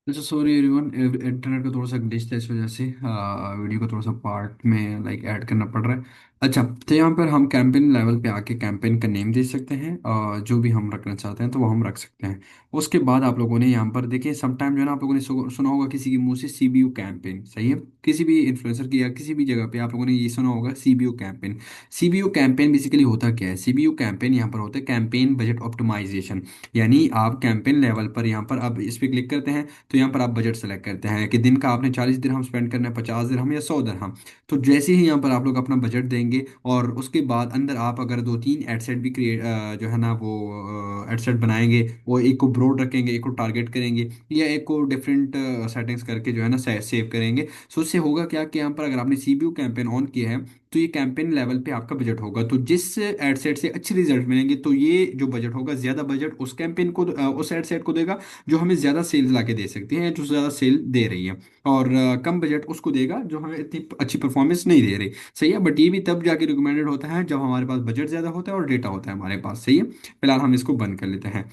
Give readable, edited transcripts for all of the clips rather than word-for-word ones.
अच्छा sorry everyone, internet का थोड़ा सा ग्लिच था, इस वजह से वीडियो को थोड़ा सा पार्ट में लाइक ऐड करना पड़ रहा है। अच्छा, तो यहाँ पर हम कैंपेन लेवल पे आके कैंपेन का नेम दे सकते हैं, जो भी हम रखना चाहते हैं तो वो हम रख सकते हैं। उसके बाद आप लोगों ने यहाँ पर देखिए, समटाइम जो है ना, आप लोगों ने सुना होगा किसी के मुंह से सीबीयू कैंपेन, सही है। किसी भी इन्फ्लुएंसर की या किसी भी जगह पे आप लोगों ने ये सुना होगा CBU campaign. CBU campaign basically होता क्या है? सीबीयू कैंपेन यहाँ पर होता है कैंपेन बजट ऑप्टिमाइजेशन। यानी आप कैंपेन लेवल पर यहाँ पर अब इस पर क्लिक करते हैं, तो यहाँ पर आप बजट सेलेक्ट करते हैं कि दिन का आपने 40 दिरहम स्पेंड करना है, 50 दिरहम या 100 दिरहम। तो जैसे ही यहाँ पर आप लोग अपना बजट देंगे, और उसके बाद अंदर आप अगर दो तीन एडसेट भी क्रिएट जो है ना वो एडसेट बनाएंगे, वो एक को ब्रॉड रखेंगे, एक को टारगेट करेंगे, या एक को डिफरेंट सेटिंग्स करके जो है ना सेव करेंगे। सो उससे होगा क्या कि यहाँ पर अगर आपने सीबीयू कैंपेन ऑन किया है, तो ये कैंपेन लेवल पे आपका बजट होगा, तो जिस एडसेट से अच्छे रिजल्ट मिलेंगे तो ये जो बजट होगा, ज्यादा बजट उस कैंपेन को उस एडसेट को देगा जो हमें ज़्यादा सेल्स ला के दे सकती है, जो ज़्यादा सेल दे रही है। और कम बजट उसको देगा जो हमें इतनी अच्छी परफॉर्मेंस नहीं दे रही। सही है, बट ये भी तब जाके रिकमेंडेड होता है जब हमारे पास बजट ज़्यादा होता है और डेटा होता है हमारे पास। सही है, फिलहाल हम इसको बंद कर लेते हैं।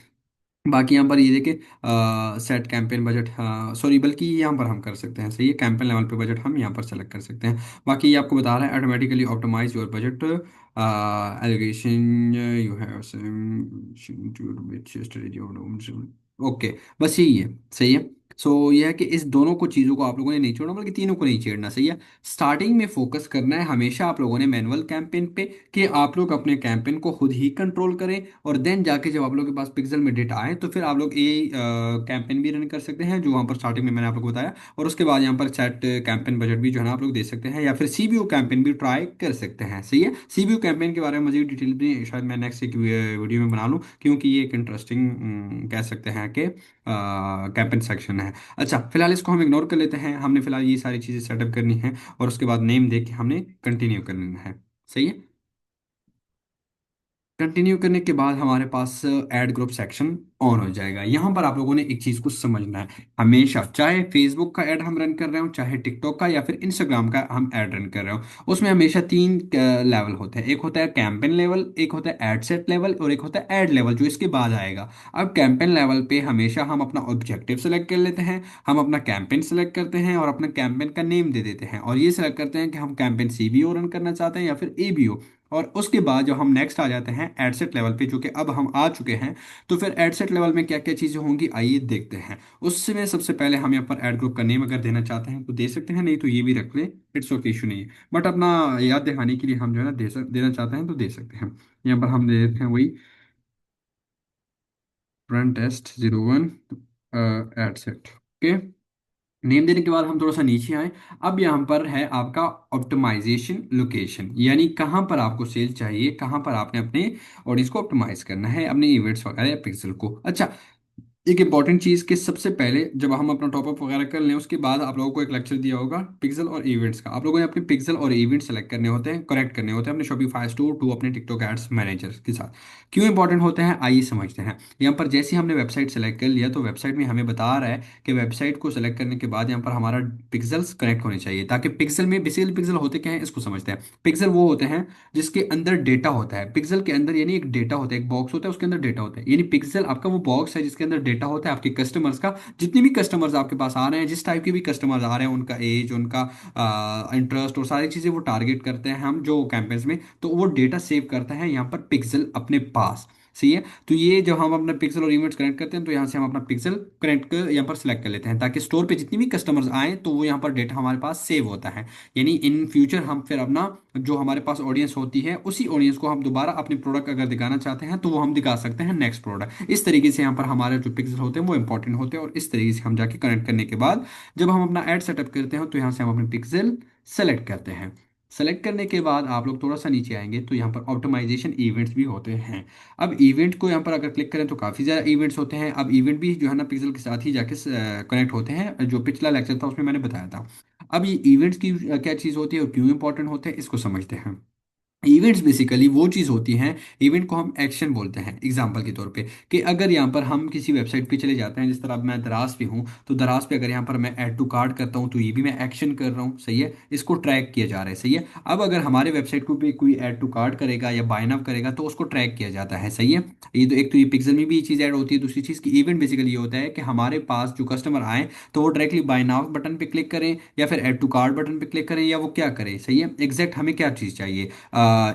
बाकी यहाँ पर ये देखिए, सेट कैंपेन बजट, सॉरी, बल्कि यहाँ पर हम कर सकते हैं। सही है, कैंपेन लेवल पे बजट हम यहाँ पर सेलेक्ट कर सकते हैं। बाकी ये आपको बता रहा है automatically optimize your budget allocation you have strategy. Okay, बस यही है। सही है। सो ये है कि इस दोनों को चीज़ों को आप लोगों ने नहीं छोड़ना, बल्कि तीनों को नहीं छेड़ना। सही है। स्टार्टिंग में फोकस करना है हमेशा आप लोगों ने मैनुअल कैंपेन पे, कि आप लोग अपने कैंपेन को खुद ही कंट्रोल करें। और देन जाके जब आप लोग के पास पिक्सल में डेटा आए, तो फिर आप लोग ये कैंपेन भी रन कर सकते हैं, जो वहाँ पर स्टार्टिंग में मैंने आप लोग को बताया। और उसके बाद यहाँ पर सेट कैंपेन बजट भी जो है ना आप लोग दे सकते हैं, या फिर सीबीयू कैंपेन भी ट्राई कर सकते हैं। सही है, सीबीयू कैंपेन के बारे में मजीद डिटेल भी शायद मैं नेक्स्ट एक वीडियो में बना लूँ, क्योंकि ये एक इंटरेस्टिंग कह सकते हैं कि कैंपेन सेक्शन है। अच्छा, फिलहाल इसको हम इग्नोर कर लेते हैं। हमने फिलहाल ये सारी चीज़ें सेटअप करनी है, और उसके बाद नेम दे के हमने कंटिन्यू कर लेना है। सही है। कंटिन्यू करने के बाद हमारे पास ऐड ग्रुप सेक्शन ऑन हो जाएगा। यहाँ पर आप लोगों ने एक चीज़ को समझना है, हमेशा चाहे फेसबुक का ऐड हम रन कर रहे हो, चाहे टिकटॉक का या फिर इंस्टाग्राम का हम ऐड रन कर रहे हो, उसमें हमेशा तीन लेवल होते हैं। एक होता है कैंपेन लेवल, एक होता है एड सेट लेवल, और एक होता है ऐड लेवल जो इसके बाद आएगा। अब कैंपेन लेवल पे हमेशा हम अपना ऑब्जेक्टिव सेलेक्ट कर लेते हैं, हम अपना कैंपेन सेलेक्ट करते हैं और अपना कैंपेन का नेम दे देते हैं, और ये सेलेक्ट करते हैं कि हम कैंपेन सीबीओ रन करना चाहते हैं या फिर एबीओ। और उसके बाद जब हम नेक्स्ट आ जाते हैं एडसेट लेवल पे, जो कि अब हम आ चुके हैं, तो फिर एडसेट लेवल में क्या क्या चीज़ें होंगी आइए देखते हैं। उसमें सबसे पहले हम यहाँ पर ऐड ग्रुप का नेम अगर देना चाहते हैं तो दे सकते हैं, नहीं तो ये भी रख लें, इट्स ओके, इशू नहीं है। बट अपना याद दिखाने के लिए हम जो है ना देना चाहते हैं तो दे सकते हैं। यहाँ पर हम दे देते हैं वही run test 01 ad set. Okay, name देने के बाद हम थोड़ा सा नीचे आए। अब यहाँ पर है आपका ऑप्टिमाइजेशन लोकेशन, यानी कहाँ पर आपको सेल चाहिए, कहाँ पर आपने अपने ऑडियंस को ऑप्टिमाइज करना है, अपने इवेंट्स वगैरह या पिक्सल को। अच्छा, एक इंपॉर्टेंट चीज कि सबसे पहले जब हम अपना टॉपअप वगैरह कर लें, उसके बाद आप लोगों को एक लेक्चर दिया होगा पिक्सल और इवेंट्स का। आप लोगों ने अपने पिक्सल और इवेंट सेलेक्ट करने होते हैं, कनेक्ट करने होते हैं अपने शॉपिफाई स्टोर टू अपने टिकटॉक एड्स मैनेजर के साथ। क्यों इंपॉर्टेंट होते हैं आइए समझते हैं। यहाँ पर जैसे ही हमने वेबसाइट सेलेक्ट कर लिया, तो वेबसाइट में हमें बता रहा है कि वेबसाइट को सेलेक्ट करने के बाद यहाँ पर हमारा पिक्सल्स कनेक्ट होने चाहिए, ताकि पिक्सल में बेसिकली पिक्सल होते क्या है इसको समझते हैं। पिक्सल वो होते हैं जिसके अंदर डेटा होता है। पिक्सल के अंदर यानी एक डेटा होता है, एक बॉक्स होता है, उसके अंदर डेटा होता है। यानी पिक्सल आपका वो बॉक्स है जिसके अंदर डेटा होता है आपके कस्टमर्स का। जितने भी कस्टमर्स आपके पास आ रहे हैं, जिस टाइप के भी कस्टमर्स आ रहे हैं, उनका एज, उनका इंटरेस्ट और सारी चीज़ें वो टारगेट करते हैं हम जो कैंपेन्स में, तो वो डेटा सेव करता है यहाँ पर पिक्सल अपने पास। सही है। तो ये जब हम अपना पिक्सल और इमेज कनेक्ट करते हैं, तो यहाँ से हम अपना पिक्सल कनेक्ट कर यहाँ पर सिलेक्ट कर लेते हैं, ताकि स्टोर पे जितनी भी कस्टमर्स आए तो वो यहाँ पर डेटा हमारे पास सेव होता है। यानी इन फ्यूचर हम फिर अपना जो हमारे पास ऑडियंस होती है, उसी ऑडियंस को हम दोबारा अपने प्रोडक्ट अगर दिखाना चाहते हैं तो वो हम दिखा सकते हैं नेक्स्ट प्रोडक्ट। इस तरीके से यहाँ पर हमारे जो पिक्सल होते हैं वो इंपॉर्टेंट होते हैं, और इस तरीके से हम जाके कनेक्ट करने के बाद जब हम अपना एड सेटअप करते हैं, तो यहाँ से हम अपने पिक्सल सेलेक्ट करते हैं। सेलेक्ट करने के बाद आप लोग थोड़ा सा नीचे आएंगे, तो यहाँ पर ऑप्टिमाइजेशन इवेंट्स भी होते हैं। अब इवेंट को यहाँ पर अगर क्लिक करें तो काफ़ी ज़्यादा इवेंट्स होते हैं। अब इवेंट भी जो है ना पिक्सल के साथ ही जाके कनेक्ट होते हैं, जो पिछला लेक्चर था उसमें मैंने बताया था। अब ये इवेंट्स की क्या चीज़ होती है और क्यों इंपॉर्टेंट होते हैं इसको समझते हैं। इवेंट्स बेसिकली वो चीज़ होती हैं, इवेंट को हम एक्शन बोलते हैं। एग्जांपल के तौर पे कि अगर यहाँ पर हम किसी वेबसाइट पे चले जाते हैं, जिस तरह अब मैं दराज पे हूँ, तो दराज पे अगर यहाँ पर मैं ऐड टू कार्ट करता हूँ तो ये भी मैं एक्शन कर रहा हूँ, सही है, इसको ट्रैक किया जा रहा है, सही है। अब अगर हमारे वेबसाइट को पे कोई ऐड टू कार्ट करेगा या बाय नाउ करेगा तो उसको ट्रैक किया जाता है, सही है। ये तो एक तो ये पिक्सल में भी ये चीज़ ऐड होती है। दूसरी चीज़ की इवेंट बेसिकली ये होता है कि हमारे पास जो कस्टमर आए तो वो डायरेक्टली बाय नाउ बटन पे क्लिक करें या फिर ऐड टू कार्ट बटन पे क्लिक करें, या वो क्या करें, सही है। एग्जैक्ट हमें क्या चीज़ चाहिए।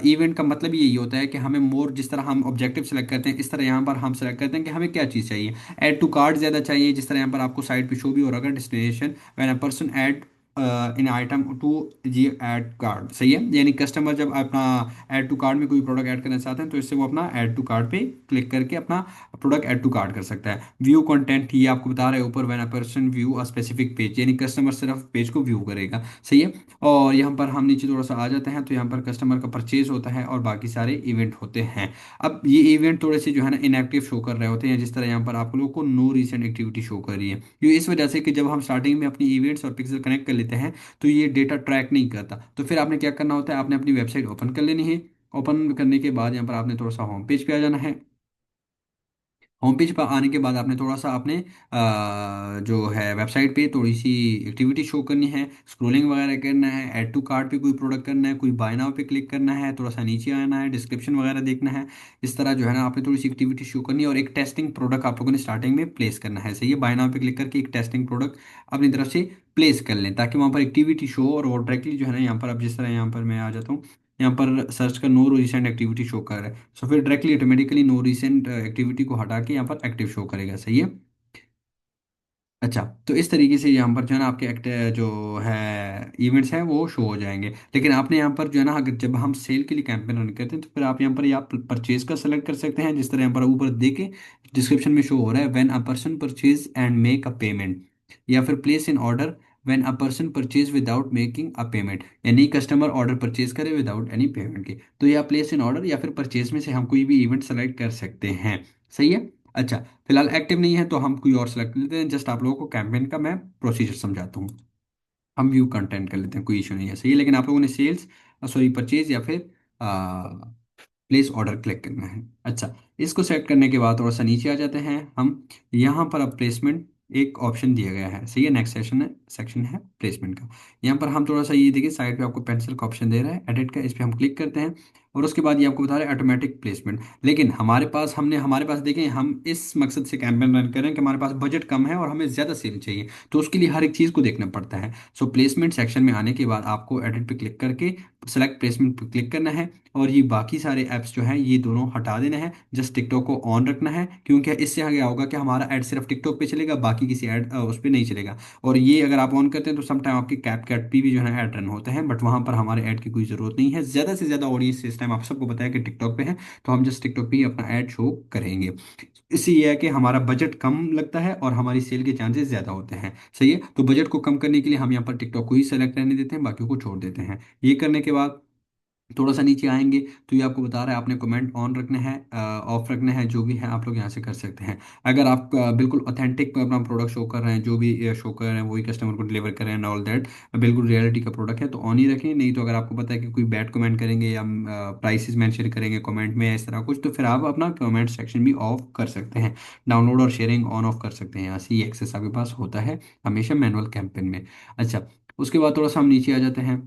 इवेंट का मतलब यही होता है कि हमें मोर, जिस तरह हम ऑब्जेक्टिव सेलेक्ट करते हैं इस तरह यहाँ पर हम सेलेक्ट करते हैं कि हमें क्या चीज़ चाहिए। ऐड टू कार्ट ज़्यादा चाहिए, जिस तरह यहाँ पर आपको साइट पे शो भी हो रहा है destination when a person add in item to जी ऐड कार्ड, सही है। यानी कस्टमर जब अपना ऐड टू कार्ड में कोई प्रोडक्ट ऐड करना चाहते हैं तो इससे वो अपना ऐड टू कार्ड पे क्लिक करके अपना प्रोडक्ट ऐड टू कार्ड कर सकता है। व्यू कंटेंट, ये आपको बता रहे हैं ऊपर, when a person view a specific page, यानी कस्टमर सिर्फ पेज को व्यू करेगा, सही है। और यहाँ पर हम नीचे थोड़ा सा आ जाते हैं तो यहाँ पर कस्टमर का परचेज होता है और बाकी सारे इवेंट होते हैं। अब ये इवेंट थोड़े से जो है ना इनएक्टिव शो कर रहे होते हैं, जिस तरह यहाँ पर आप लोगों को नो रिसेंट एक्टिविटी शो कर रही है। ये इस वजह से कि जब हम स्टार्टिंग में अपनी इवेंट्स और पिक्सल कनेक्ट कर लेते हैं तो ये डेटा ट्रैक नहीं करता। तो फिर आपने क्या करना होता है, आपने अपनी वेबसाइट ओपन कर लेनी है। ओपन करने के बाद यहाँ पर आपने थोड़ा सा होम पेज पे आ जाना है। होम पेज पर आने के बाद आपने थोड़ा सा अपने जो है वेबसाइट पे थोड़ी सी एक्टिविटी शो करनी है, स्क्रॉलिंग वगैरह करना है, ऐड टू कार्ट पे कोई प्रोडक्ट करना है, कोई बाय नाउ पे क्लिक करना है, थोड़ा सा नीचे आना है, डिस्क्रिप्शन वगैरह देखना है। इस तरह जो है ना आपने थोड़ी सी एक्टिविटी शो करनी है और एक टेस्टिंग प्रोडक्ट आप लोगों ने स्टार्टिंग में प्लेस करना है, सही है। बाय नाउ पे क्लिक करके एक टेस्टिंग प्रोडक्ट अपनी तरफ से प्लेस कर लें ताकि वहाँ पर एक्टिविटी शो और वो डायरेक्टली जो है ना यहाँ पर, अब जिस तरह यहाँ पर मैं आ जाता हूँ, यहाँ पर सर्च का नो रिसेंट एक्टिविटी शो कर रहा है, सो फिर directly automatically no recent activity को हटा के यहाँ पर एक्टिव शो करेगा, सही है। अच्छा, तो इस तरीके से यहाँ पर जो है ना आपके एक्ट जो है इवेंट्स हैं वो शो हो जाएंगे। लेकिन आपने यहाँ पर जो है ना, अगर जब हम सेल के लिए कैंपेन रन करते हैं तो फिर आप यहाँ पर या परचेज का सेलेक्ट कर सकते हैं, जिस तरह यहाँ पर ऊपर देखे डिस्क्रिप्शन में शो हो रहा है, when a person purchase and make a payment, या फिर place in order when a person purchase without making a payment, यानी कस्टमर ऑर्डर परचेज करे विदाउट एनी पेमेंट के। तो या प्लेस इन ऑर्डर या फिर परचेज में से हम कोई भी इवेंट सेलेक्ट कर सकते हैं, सही है। अच्छा, फिलहाल एक्टिव नहीं है तो हम कोई और सेलेक्ट कर लेते हैं। जस्ट आप लोगों को कैंपेन का मैं प्रोसीजर समझाता हूँ। हम व्यू कंटेंट कर लेते हैं, कोई इशू नहीं है, सही है। लेकिन आप लोगों ने सेल्स, सॉरी परचेज या फिर प्लेस ऑर्डर क्लिक करना है। अच्छा, इसको सेट करने के बाद थोड़ा सा नीचे आ जाते हैं हम। यहाँ पर अब प्लेसमेंट एक ऑप्शन दिया गया है, सही है। नेक्स्ट सेक्शन है प्लेसमेंट का। यहाँ पर हम थोड़ा सा ये देखिए साइड पे आपको पेंसिल का ऑप्शन दे रहा है एडिट का, इस पर हम क्लिक करते हैं और उसके बाद ये आपको बता रहा है ऑटोमेटिक प्लेसमेंट। लेकिन हमारे पास देखें, हम इस मकसद से कैंपेन रन करें कि हमारे पास बजट कम है और हमें ज़्यादा सेल चाहिए, तो उसके लिए हर एक चीज़ को देखना पड़ता है। सो प्लेसमेंट सेक्शन में आने के बाद आपको एडिट पे क्लिक करके सेलेक्ट प्लेसमेंट पे क्लिक करना है और ये बाकी सारे ऐप्स जो हैं ये दोनों हटा देना है। जस्ट टिकटॉक को ऑन रखना है, क्योंकि इससे आगे होगा कि हमारा ऐड सिर्फ टिकटॉक पे चलेगा, बाकी किसी ऐड उस पर नहीं चलेगा। और ये अगर आप ऑन करते हैं तो समटाइम आपके कैप कैट पे भी जो है ऐड रन होते हैं, बट वहाँ पर हमारे ऐड की कोई ज़रूरत नहीं है। ज़्यादा से ज़्यादा ऑडियंस इस टाइम आप सबको पता है कि टिकटॉक पे है, तो हम जस्ट टिकटॉक पे ही अपना ऐड शो करेंगे। इससे ये है कि हमारा बजट कम लगता है और हमारी सेल के चांसेस ज़्यादा होते हैं, सही है। तो बजट को कम करने के लिए हम यहाँ पर टिकटॉक को ही सेलेक्ट रहने देते हैं, बाकी को छोड़ देते हैं। ये करने के बाद थोड़ा सा नीचे आएंगे तो ये आपको बता रहा है आपने कमेंट ऑन रखना है, ऑफ रखना है, जो भी है आप लोग यहाँ से कर सकते हैं। अगर आप बिल्कुल ऑथेंटिक अपना प्रोडक्ट शो कर रहे हैं, जो भी शो कर रहे हैं वही कस्टमर को डिलीवर कर रहे हैं ऑल दैट, बिल्कुल रियलिटी का प्रोडक्ट है तो ऑन ही रखें। नहीं तो अगर आपको पता है कि कोई बैड कमेंट करेंगे या प्राइसेस मेंशन करेंगे कमेंट में या इस तरह कुछ, तो फिर आप अपना कमेंट सेक्शन भी ऑफ कर सकते हैं। डाउनलोड और शेयरिंग ऑन ऑफ कर सकते हैं, यहाँ से ये एक्सेस आपके पास होता है हमेशा मैनुअल कैंपेन में। अच्छा, उसके बाद थोड़ा सा हम नीचे आ जाते हैं।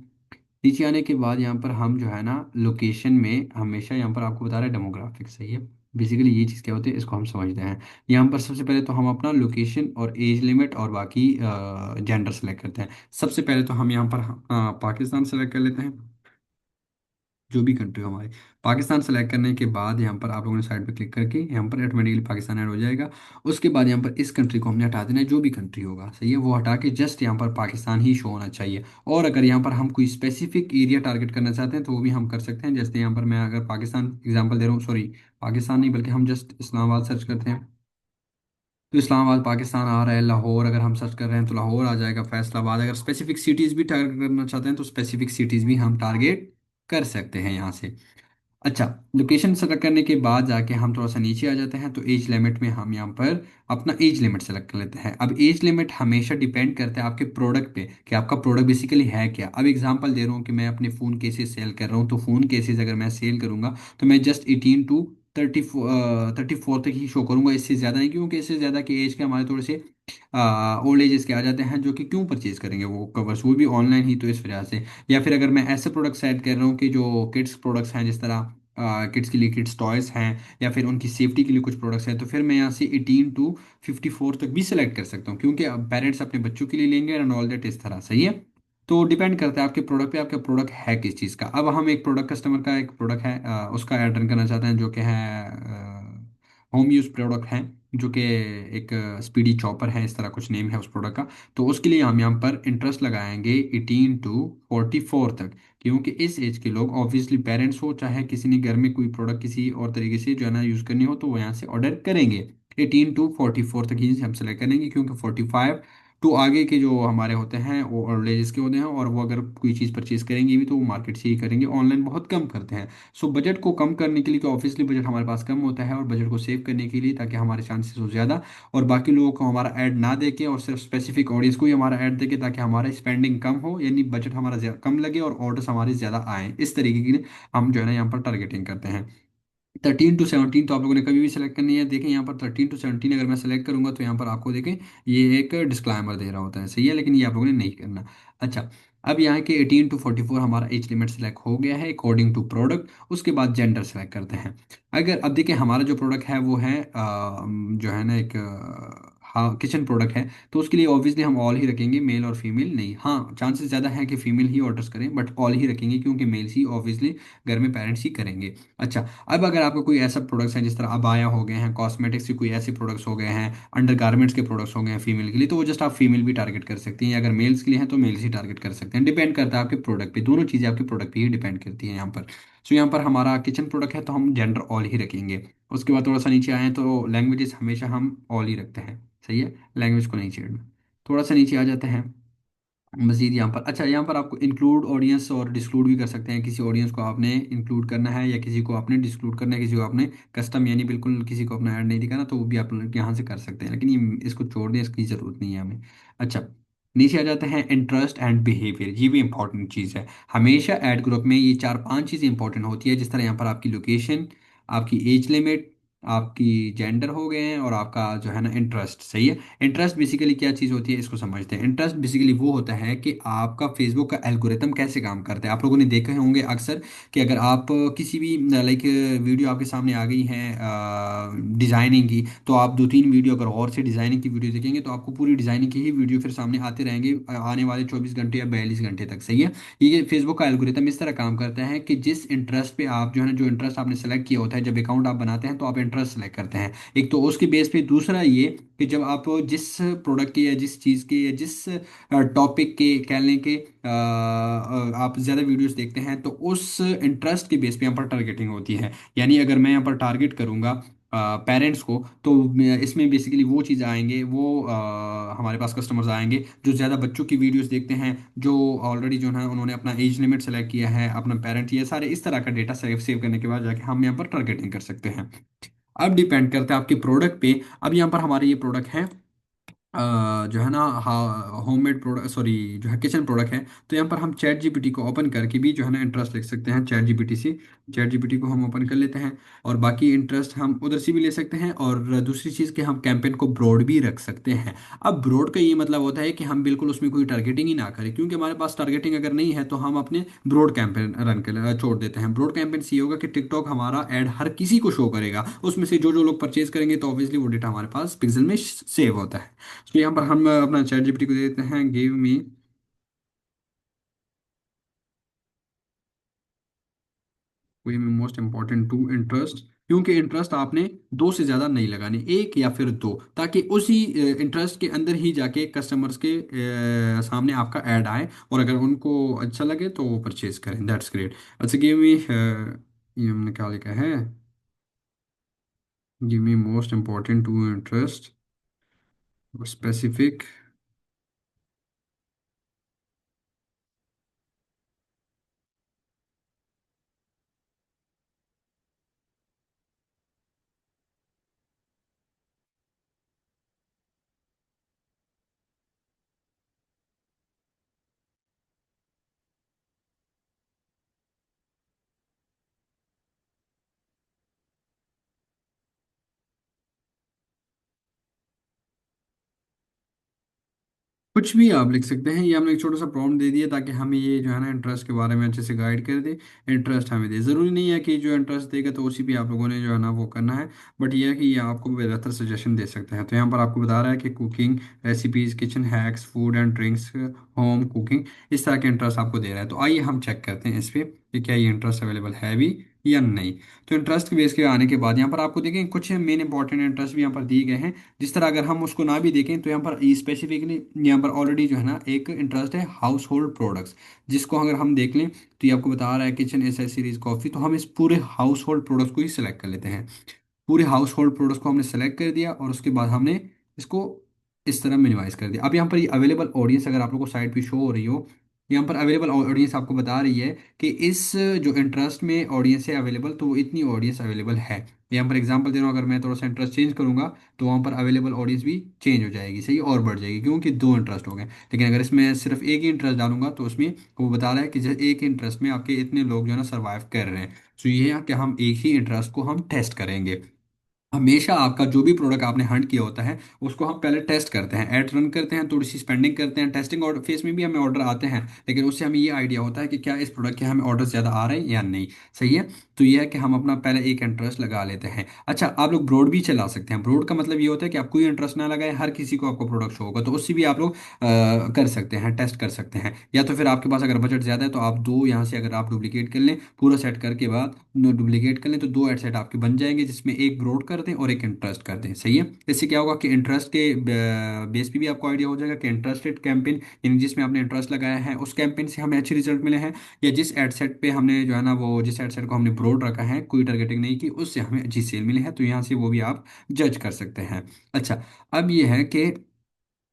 नीचे आने के बाद यहाँ पर हम जो है ना लोकेशन में हमेशा यहाँ पर आपको बता रहे हैं डेमोग्राफिक, सही है। बेसिकली ये चीज़ क्या होती है इसको हम समझते हैं। यहाँ पर सबसे पहले तो हम अपना लोकेशन और एज लिमिट और बाकी जेंडर सेलेक्ट करते हैं। सबसे पहले तो हम यहाँ पर पाकिस्तान सेलेक्ट कर लेते हैं, जो भी कंट्री हो हमारी। पाकिस्तान सेलेक्ट करने के बाद यहाँ पर आप लोगों ने साइड पे क्लिक करके यहाँ पर ऑटोमेटिकली पाकिस्तान ऐड हो जाएगा। उसके बाद यहाँ पर इस कंट्री को हमने हटा देना है, जो भी कंट्री होगा, सही है, वो हटा के जस्ट यहाँ पर पाकिस्तान ही शो होना चाहिए। और अगर यहाँ पर हम कोई स्पेसिफिक एरिया टारगेट करना चाहते हैं तो वो भी हम कर सकते हैं। जैसे यहाँ पर मैं अगर पाकिस्तान एग्जाम्पल दे रहा हूँ, सॉरी पाकिस्तान नहीं बल्कि हम जस्ट इस्लामाबाद सर्च करते हैं तो इस्लामाबाद पाकिस्तान आ रहा है। लाहौर अगर हम सर्च कर रहे हैं तो लाहौर आ जाएगा। फैसलाबाद, अगर स्पेसिफिक सिटीज़ भी टारगेट करना चाहते हैं तो स्पेसिफिक सिटीज़ भी हम टारगेट कर सकते हैं यहाँ से। अच्छा, लोकेशन सेलेक्ट करने के बाद जाके हम थोड़ा सा नीचे आ जाते हैं, तो एज लिमिट में हम यहाँ पर अपना एज लिमिट सेलेक्ट कर लेते हैं। अब एज लिमिट हमेशा डिपेंड करता है आपके प्रोडक्ट पे कि आपका प्रोडक्ट बेसिकली है क्या। अब एग्जांपल दे रहा हूँ कि मैं अपने फ़ोन केसेस सेल कर रहा हूँ, तो फ़ोन केसेस अगर मैं सेल करूँगा तो मैं जस्ट 18 to 34 तक ही शो करूँगा, इससे ज़्यादा नहीं, क्योंकि इससे ज़्यादा की एज के हमारे थोड़े से ओल्ड एजेस के आ जाते हैं, जो कि क्यों परचेज करेंगे वो कवर्स, वो भी ऑनलाइन ही, तो इस वजह से। या फिर अगर मैं ऐसे प्रोडक्ट्स ऐड कर रहा हूँ कि जो किड्स प्रोडक्ट्स हैं, जिस तरह किड्स के लिए किड्स टॉयज हैं, या फिर उनकी सेफ्टी के लिए कुछ प्रोडक्ट्स हैं, तो फिर मैं यहाँ से 18 to 54 तक भी सिलेक्ट कर सकता हूँ, क्योंकि अब पेरेंट्स अपने बच्चों के लिए लेंगे एंड ऑल दैट, इस तरह सही है। तो डिपेंड करता है आपके प्रोडक्ट पे, आपका प्रोडक्ट है किस चीज़ का। अब हम एक प्रोडक्ट, कस्टमर का एक प्रोडक्ट है, उसका ऐड रन करना चाहते हैं, जो कि है होम यूज़ प्रोडक्ट है, जो कि एक स्पीडी चॉपर है, इस तरह कुछ नेम है उस प्रोडक्ट का। तो उसके लिए हम यहाँ पर इंटरेस्ट लगाएंगे 18 to 44 तक, क्योंकि इस एज के लोग ऑब्वियसली पेरेंट्स हो, चाहे किसी ने घर में कोई प्रोडक्ट किसी और तरीके से जो है ना यूज़ करनी हो, तो वो यहाँ से ऑर्डर करेंगे। 18 to 44 तक ही हम सेलेक्ट करेंगे, क्योंकि 45 टू आगे के जो हमारे होते हैं वो ओल्ड एज के होते हैं, और वो अगर कोई चीज़ परचेज करेंगे भी तो वो मार्केट से ही करेंगे, ऑनलाइन बहुत कम करते हैं। सो बजट को कम करने के लिए, तो ऑब्वियसली बजट हमारे पास कम होता है, और बजट को सेव करने के लिए, ताकि हमारे चांसेस हो ज़्यादा, और बाकी लोगों को हमारा ऐड ना देके और सिर्फ स्पेसिफिक ऑडियंस को ही हमारा ऐड देके, ताकि हमारा स्पेंडिंग कम हो, यानी बजट हमारा कम लगे और ऑर्डर्स हमारे ज़्यादा आए, इस तरीके की हम जो है ना यहाँ पर टारगेटिंग करते हैं। 13 to 17 तो आप लोगों ने कभी भी सिलेक्ट करनी है। देखें यहाँ पर 13 to 17 अगर मैं सेलेक्ट करूंगा, तो यहाँ पर आपको देखें ये एक डिस्क्लाइमर दे रहा होता है, सही है, लेकिन ये आप लोगों ने नहीं करना। अच्छा, अब यहाँ के 18 to 44 हमारा एज लिमिट सेलेक्ट हो गया है अकॉर्डिंग टू प्रोडक्ट। उसके बाद जेंडर सेलेक्ट करते हैं। अगर अब देखिए हमारा जो प्रोडक्ट है वो है जो है ना एक हाँ किचन प्रोडक्ट है, तो उसके लिए ऑब्वियसली हम ऑल ही रखेंगे, मेल और फीमेल नहीं। हाँ, चांसेस ज़्यादा है कि फीमेल ही ऑर्डर्स करें, बट ऑल ही रखेंगे, क्योंकि मेल्स ही ऑब्वियसली घर में पेरेंट्स ही करेंगे। अच्छा, अब अगर आपका कोई ऐसा प्रोडक्ट्स हैं, जिस तरह अबाया हो गए हैं, कॉस्मेटिक्स के कोई ऐसे प्रोडक्ट्स हो गए हैं, अंडर गारमेंट्स के प्रोडक्ट्स हो गए हैं फीमेल के लिए, तो वो जस्ट आप फीमेल भी टारगेट कर सकती हैं, या अगर मेल्स के लिए हैं तो मेल्स ही टारगेट कर सकते हैं। डिपेंड करता है आपके प्रोडक्ट पे, दोनों चीज़ें आपके प्रोडक्ट पे ही डिपेंड करती हैं यहाँ पर। सो यहाँ पर हमारा किचन प्रोडक्ट है, तो हम जेंडर ऑल ही रखेंगे। उसके बाद थोड़ा सा नीचे आए तो लैंग्वेजेस हमेशा हम ऑल ही रखते हैं, सही है, लैंग्वेज को नहीं छेड़ना। थोड़ा सा नीचे आ जाते हैं मजीद यहाँ पर। अच्छा, यहाँ पर आपको इंक्लूड ऑडियंस और डिक्लूड भी कर सकते हैं, किसी ऑडियंस को आपने इंक्लूड करना है या किसी को आपने डिक्लूड करना है, किसी को आपने कस्टम यानी बिल्कुल किसी को अपना ऐड नहीं दिखाना, तो वो भी आप लोग यहाँ से कर सकते हैं, लेकिन ये इसको छोड़ दें, इसकी ज़रूरत नहीं है हमें। अच्छा, नीचे आ जाते हैं इंटरेस्ट एंड बिहेवियर, ये भी इंपॉर्टेंट चीज़ है। हमेशा ऐड ग्रुप में ये चार पांच चीज़ें इंपॉर्टेंट होती है, जिस तरह यहाँ पर आपकी लोकेशन, आपकी एज लिमिट, आपकी जेंडर हो गए हैं, और आपका जो है ना इंटरेस्ट, सही है। इंटरेस्ट बेसिकली क्या चीज़ होती है, इसको समझते हैं। इंटरेस्ट बेसिकली वो होता है कि आपका फेसबुक का एल्गोरिथम कैसे काम करता है। आप लोगों ने देखे होंगे अक्सर कि अगर आप किसी भी लाइक वीडियो आपके सामने आ गई है डिज़ाइनिंग की, तो आप दो तीन वीडियो अगर और से डिज़ाइनिंग की वीडियो देखेंगे, तो आपको पूरी डिज़ाइनिंग की ही वीडियो फिर सामने आते रहेंगे आने वाले 24 घंटे या 42 घंटे तक, सही है। ये फेसबुक का एल्गोरिथम इस तरह काम करता है कि जिस इंटरेस्ट पे आप जो है ना, जो इंटरेस्ट आपने सेलेक्ट किया होता है, जब अकाउंट आप बनाते हैं तो आप इंटरेस्ट सेलेक्ट करते हैं, एक तो उसके बेस पे। दूसरा ये कि जब आप जिस प्रोडक्ट के या जिस चीज़ के या जिस टॉपिक के कह लें कि आप ज़्यादा वीडियोस देखते हैं, तो उस इंटरेस्ट के बेस पे यहाँ पर टारगेटिंग होती है। यानी अगर मैं यहाँ पर टारगेट करूँगा पेरेंट्स को, तो इसमें बेसिकली वो चीज़ आएंगे, वो हमारे पास कस्टमर्स आएंगे जो ज़्यादा बच्चों की वीडियोस देखते हैं, जो ऑलरेडी जो है उन्होंने अपना एज लिमिट सेलेक्ट किया है, अपना पेरेंट, ये सारे इस तरह का डेटा सेव सेव करने के बाद जाके हम यहाँ पर टारगेटिंग कर सकते हैं। अब डिपेंड करता है आपके प्रोडक्ट पे। अब यहाँ पर हमारे ये प्रोडक्ट है जो है ना होममेड प्रोडक्ट, सॉरी, जो है किचन प्रोडक्ट है, तो यहाँ पर हम चैट जीपीटी को ओपन करके भी जो है ना इंटरेस्ट लिख सकते हैं चैट जीपीटी से। चैट जीपीटी को हम ओपन कर लेते हैं, और बाकी इंटरेस्ट हम उधर से भी ले सकते हैं, और दूसरी चीज़ कि हम कैंपेन को ब्रॉड भी रख सकते हैं। अब ब्रॉड का ये मतलब होता है कि हम बिल्कुल उसमें कोई टारगेटिंग ही ना करें, क्योंकि हमारे पास टारगेटिंग अगर नहीं है तो हम अपने ब्रॉड कैंपेन रन कर छोड़ देते हैं। ब्रॉड कैंपेन से ये होगा कि टिकटॉक हमारा ऐड हर किसी को शो करेगा, उसमें से जो जो लोग परचेज करेंगे, तो ऑब्वियसली वो डेटा हमारे पास पिक्सल में सेव होता है। तो यहाँ पर हम अपना चैट जीपीटी को दे देते हैं, give me way me most important two interest, क्योंकि इंटरेस्ट आपने दो से ज़्यादा नहीं लगाने, एक या फिर दो, ताकि उसी इंटरेस्ट के अंदर ही जाके कस्टमर्स के सामने आपका ऐड आए, और अगर उनको अच्छा लगे तो वो परचेज करें, दैट्स ग्रेट। अच्छा, गिव मी ये हमने क्या लिखा है, give me most important two interest specific कुछ भी आप लिख सकते हैं, ये हमने एक छोटा सा प्रॉम्प्ट दे दिया ताकि हमें ये जो है ना इंटरेस्ट के बारे में अच्छे से गाइड कर दे। इंटरेस्ट हमें दे, ज़रूरी नहीं है कि जो इंटरेस्ट देगा तो उसी भी आप लोगों ने जो है ना वो करना है। बट ये है कि ये आपको बेहतर सजेशन दे सकते हैं। तो यहाँ पर आपको बता रहा है कि cooking, recipes, kitchen hacks, food and drinks, home cooking, इस तरह के इंटरेस्ट आपको दे रहा है। तो आइए हम चेक करते हैं इस पे कि क्या ये इंटरेस्ट अवेलेबल है भी या नहीं। तो इंटरेस्ट के बेस के आने के बाद यहाँ पर आपको देखें कुछ मेन इंपॉर्टेंट इंटरेस्ट भी यहाँ पर दिए गए हैं। जिस तरह अगर हम उसको ना भी देखें तो यहाँ पर स्पेसिफिकली यहाँ पर ऑलरेडी जो है ना एक इंटरेस्ट है हाउस होल्ड प्रोडक्ट्स, जिसको अगर हम देख लें तो ये आपको बता रहा है किचन एसेसरीज, कॉफ़ी। तो हम इस पूरे हाउस होल्ड प्रोडक्ट्स को ही सिलेक्ट कर लेते हैं। पूरे हाउस होल्ड प्रोडक्ट्स को हमने सेलेक्ट कर दिया और उसके बाद हमने इसको इस तरह मिनिमाइज कर दिया। अब यहाँ पर ये अवेलेबल ऑडियंस अगर आप लोग को साइड पे शो हो रही हो, यहाँ पर अवेलेबल ऑडियंस आपको बता रही है कि इस जो इंटरेस्ट में ऑडियंस है अवेलेबल, तो वो इतनी ऑडियंस अवेलेबल है। यहाँ पर एग्जांपल दे रहा हूँ, अगर मैं थोड़ा सा इंटरेस्ट चेंज करूंगा तो वहाँ पर अवेलेबल ऑडियंस भी चेंज हो जाएगी, सही, और बढ़ जाएगी, क्योंकि दो इंटरेस्ट हो गए। लेकिन अगर इसमें सिर्फ एक ही इंटरेस्ट डालूंगा तो उसमें वो बता रहा है कि जैसे एक ही इंटरेस्ट में आपके इतने लोग जो है ना सर्वाइव कर रहे हैं। तो ये है कि हम एक ही इंटरेस्ट को हम टेस्ट करेंगे। हमेशा आपका जो भी प्रोडक्ट आपने हंट किया होता है उसको हम पहले टेस्ट करते हैं, एड रन करते हैं, थोड़ी सी स्पेंडिंग करते हैं, टेस्टिंग और फेस में भी हमें ऑर्डर आते हैं, लेकिन उससे हमें ये आइडिया होता है कि क्या इस प्रोडक्ट के हमें ऑर्डर ज़्यादा आ रहे हैं या नहीं। सही है। तो ये है कि हम अपना पहले एक इंटरेस्ट लगा लेते हैं। अच्छा, आप लोग ब्रॉड भी चला सकते हैं। ब्रॉड का मतलब ये होता है कि आप कोई इंटरेस्ट ना लगाए, हर किसी को आपको प्रोडक्ट शो होगा, तो उससे भी आप लोग कर सकते हैं, टेस्ट कर सकते हैं। या तो फिर आपके पास अगर बजट ज़्यादा है तो आप दो यहाँ से अगर आप डुप्लीकेट कर लें, पूरा सेट करके बाद डुप्लीकेट कर लें, तो दो एड सेट आपके बन जाएंगे, जिसमें एक ब्रॉड कर दें और एक इंटरेस्ट कर दें। सही है। इससे क्या होगा कि इंटरेस्ट के बेस पे भी आपको आइडिया हो जाएगा कि इंटरेस्टेड कैंपेन, यानी जिसमें आपने इंटरेस्ट लगाया है उस कैंपेन से हमें अच्छे रिजल्ट मिले हैं, या जिस एड सेट पे हमने जो है ना वो जिस एड सेट को हमने ब्रॉड रखा है, कोई टारगेटिंग नहीं की, उससे हमें अच्छी सेल मिली है। तो यहाँ से वो भी आप जज कर सकते हैं। अच्छा, अब ये है कि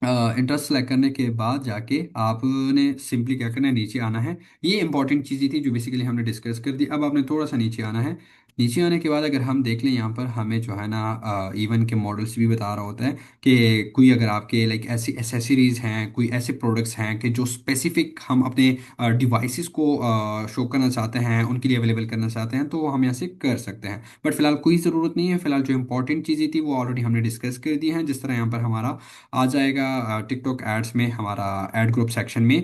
इंटरेस्ट सेलेक्ट करने के बाद जाके आपने सिंपली क्या करना है, नीचे आना है। ये इंपॉर्टेंट चीज़ें थी जो बेसिकली हमने डिस्कस कर दी। अब आपने थोड़ा सा नीचे आना है। नीचे आने के बाद अगर हम देख लें यहाँ पर हमें जो है ना इवन के मॉडल्स भी बता रहा होता है कि कोई अगर आपके लाइक ऐसी एसेसरीज हैं, कोई ऐसे प्रोडक्ट्स हैं कि जो स्पेसिफिक हम अपने डिवाइसेस को शो करना चाहते हैं, उनके लिए अवेलेबल करना चाहते हैं, तो वो हम ऐसे कर सकते हैं। बट फिलहाल कोई ज़रूरत नहीं है। फिलहाल जो इंपॉर्टेंट चीज़ें थी वो ऑलरेडी हमने डिस्कस कर दी हैं। जिस तरह यहाँ पर हमारा आ जाएगा टिकटॉक एड्स में, हमारा एड ग्रुप सेक्शन में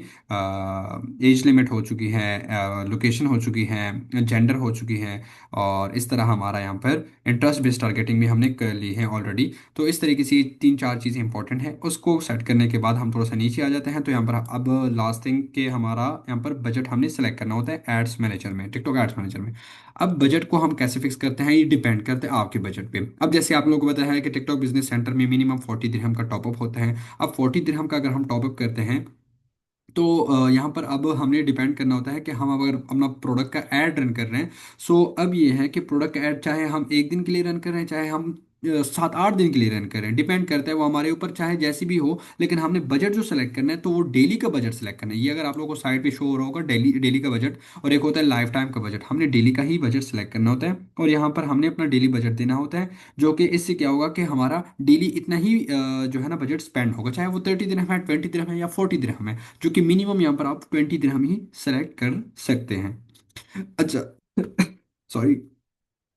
एज लिमिट हो चुकी है, लोकेशन हो चुकी है, जेंडर हो चुकी है, और इस तरह हमारा यहाँ पर इंटरेस्ट बेस्ड टारगेटिंग भी हमने कर ली है ऑलरेडी। तो इस तरीके से तीन चार चीज़ें इंपॉर्टेंट है। उसको सेट करने के बाद हम थोड़ा सा नीचे आ जाते हैं। तो यहाँ पर अब लास्ट थिंग के हमारा यहाँ पर बजट हमने सेलेक्ट करना होता है एड्स मैनेजर में, टिकटॉक एड्स मैनेजर में। अब बजट को हम कैसे फिक्स करते हैं, ये डिपेंड करते हैं आपके बजट पे। अब जैसे आप लोगों को पता है कि टिकटॉक बिजनेस सेंटर में मिनिमम 40 दिरहम का टॉपअप होता है। अब 40 दिरहम का अगर हम टॉपअप करते हैं तो यहाँ पर अब हमने डिपेंड करना होता है कि हम अगर अपना प्रोडक्ट का ऐड रन कर रहे हैं। सो अब ये है कि प्रोडक्ट का ऐड चाहे हम एक दिन के लिए रन कर रहे हैं, चाहे हम 7 8 दिन के लिए रन कर रहे हैं, डिपेंड करता है वो हमारे ऊपर, चाहे जैसी भी हो। लेकिन हमने बजट जो सेलेक्ट करना है तो वो डेली का बजट सेलेक्ट करना है। ये अगर आप लोगों को साइड पे शो हो रहा होगा डेली डेली का बजट, और एक होता है लाइफ टाइम का बजट। हमने डेली का ही बजट सेलेक्ट करना होता है और यहाँ पर हमने अपना डेली बजट देना होता है, जो कि इससे क्या होगा कि हमारा डेली इतना ही जो है ना बजट स्पेंड होगा, चाहे वो 30 दिरहम है, 20 दिरहम है, या 40 दिरहम है, जो कि मिनिमम यहाँ पर आप 20 दिरहम ही सेलेक्ट कर सकते हैं। अच्छा, सॉरी।